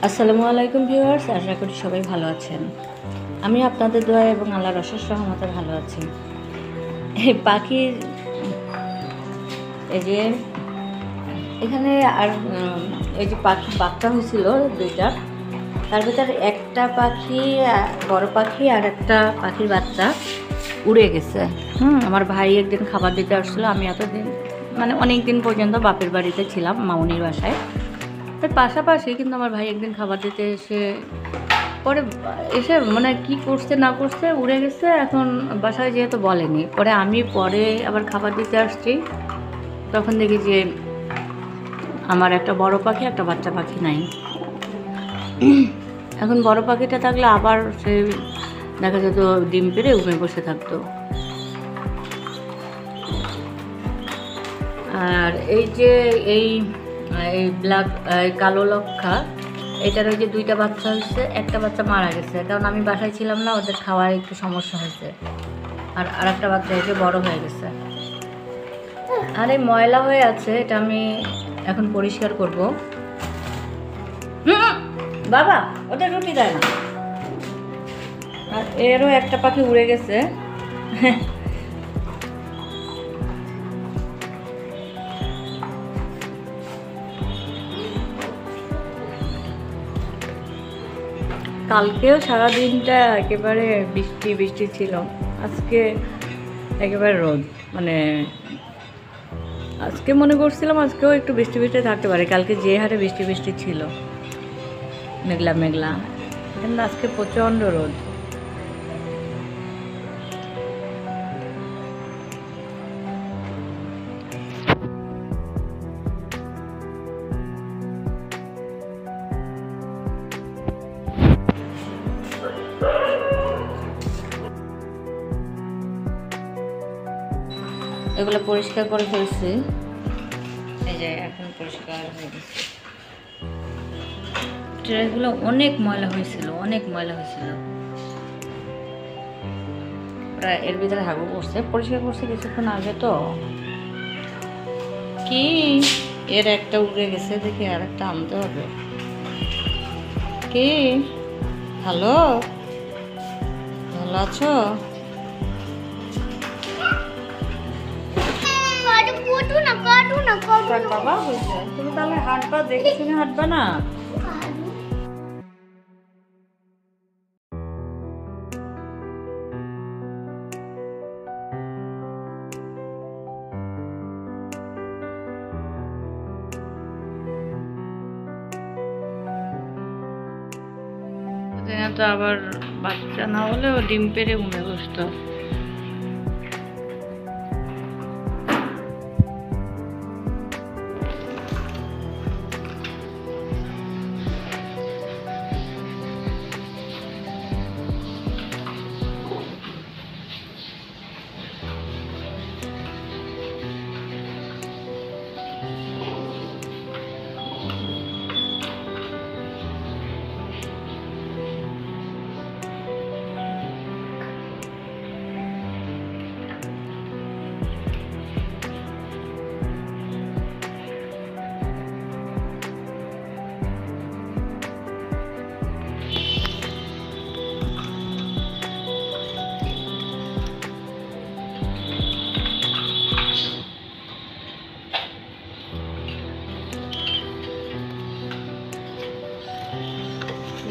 আসসালামু আলাইকুম ভিউয়ার্স, আশা করি সবাই ভালো আছেন। আমি আপনাদের দোয়া এবং আল্লাহর অশেষ রহমতে ভালো আছি। এই পাখির এই যে এখানে আর এই যে পাখি বাচ্চা হয়েছিল দুইটা, তার ভিতরে একটা পাখি বড় পাখি আর একটা পাখির বাচ্চা উড়ে গেছে। আমার ভাই একদিন খাবার দিতে আসছিলো। আমি এতদিন মানে অনেক দিন পর্যন্ত বাপের বাড়িতে ছিলাম, মামুনির বাসায়। তার পাশাপাশি কিন্তু আমার ভাই একদিন খাবার দিতে পরে এসে মানে কি করছে না করছে উড়ে গেছে। এখন বাসায় যেহেতু বলেনি, পরে আমি আবার খাবার দিতে আসছি, তখন দেখি যে আমার একটা বড় পাখি একটা বাচ্চা পাখি নাই। এখন বড় পাখিটা থাকলে আবার সে দেখা যেত ডিম পেড়ে উমে বসে থাকতো। আর এই যে এই ব্ল্যাক কালো লক্ষা, এটার ওই যে দুইটা বাচ্চা হয়েছে, একটা বাচ্চা মারা গেছে, কারণ আমি বাসায় ছিলাম না, ওদের খাওয়ার একটু সমস্যা হয়েছে। আর একটা বাচ্চা এসে বড় হয়ে গেছে। আর এই ময়লা হয়ে আছে, এটা আমি এখন পরিষ্কার করব। বাবা ওদের রুটি দেয় না। আর এরও একটা পাখি উড়ে গেছে। কালকেও সারাদিনটা একেবারে বৃষ্টি ছিল, আজকে একেবারে রোদ। মানে আজকে মনে করছিলাম আজকেও একটু বৃষ্টি থাকতে পারে, কালকে যে হারে বৃষ্টি ছিল, মেঘলা মেঘলা, কিন্তু আজকে প্রচণ্ড রোদ। এগুলো পরিষ্কার করে ফেলছি, এই যে এখন পরিষ্কার হয়ে গেছে। ট্রেগুলো অনেক ময়লা হয়েছিল প্রায় এর ভিতরে হাগু করছে, পরিষ্কার করছে কিছুক্ষণ আগে। তো কি এর একটা উড়ে গেছে, দেখি আর একটা আনতে হবে। কি ভালো আছো? বাবা হয়েছে, তুমি তাহলে হাঁটবা, দেখে শুনে হাঁটবা না। তো আবার বাচ্চা না হলে ও ডিম পেড়ে উমে বসতো।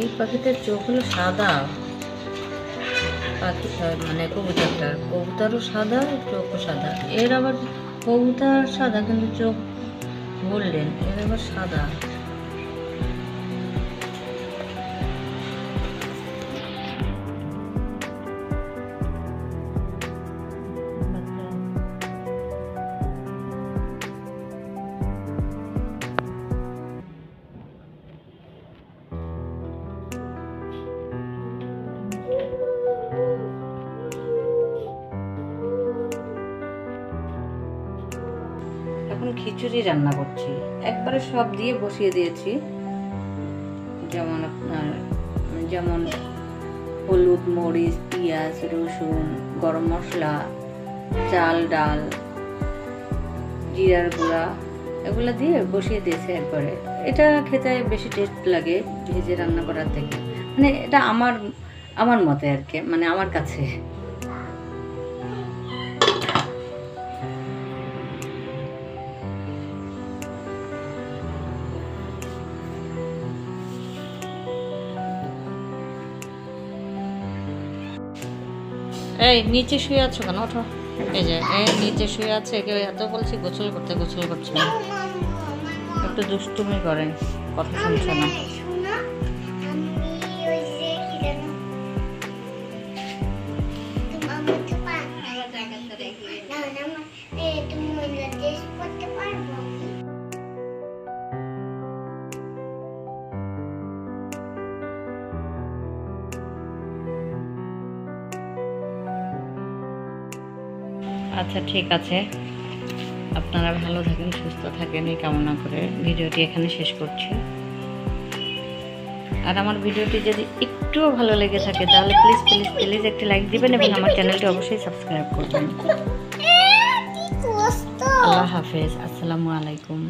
এই পাখিটার চোখ হলো সাদা, পাখি মানে কবুতরও সাদা, চোখও সাদা। এর আবার কবুতর সাদা কিন্তু চোখ গোল্ডেন, এর আবার সাদা। এখন খিচুড়ি রান্না করছি, একবারে সব দিয়ে বসিয়ে দিয়েছি। যেমন হলুদ, মরিচ, পেঁয়াজ, রসুন, গরম মশলা, চাল, ডাল, জিরার গুঁড়া, এগুলো দিয়ে বসিয়ে দিয়েছে একবারে। এটা খেতে বেশি টেস্ট লাগে ভেজে রান্না করার থেকে, মানে এটা আমার আমার মতে আর কি, মানে আমার কাছে। এই নিচে শুয়ে আছো কেন? ওঠো। এই যে নিচে শুয়ে আছে, কেউ এত বলছি গোসল করতে, গোসল করছে না, একটু দুষ্টুমি করে, কথা শুনছে না। আচ্ছা ঠিক আছে, আপনারা ভালো থাকেন, সুস্থ থাকেন এই কামনা করে ভিডিওটি এখানে শেষ করছি। আর আমার ভিডিওটি যদি একটুও ভালো লেগে থাকে তাহলে প্লিজ প্লিজ প্লিজ একটি লাইক দিবেন এবং আমার চ্যানেলটি অবশ্যই সাবস্ক্রাইব করবেন। আল্লাহ হাফেজ, আসসালামু আলাইকুম।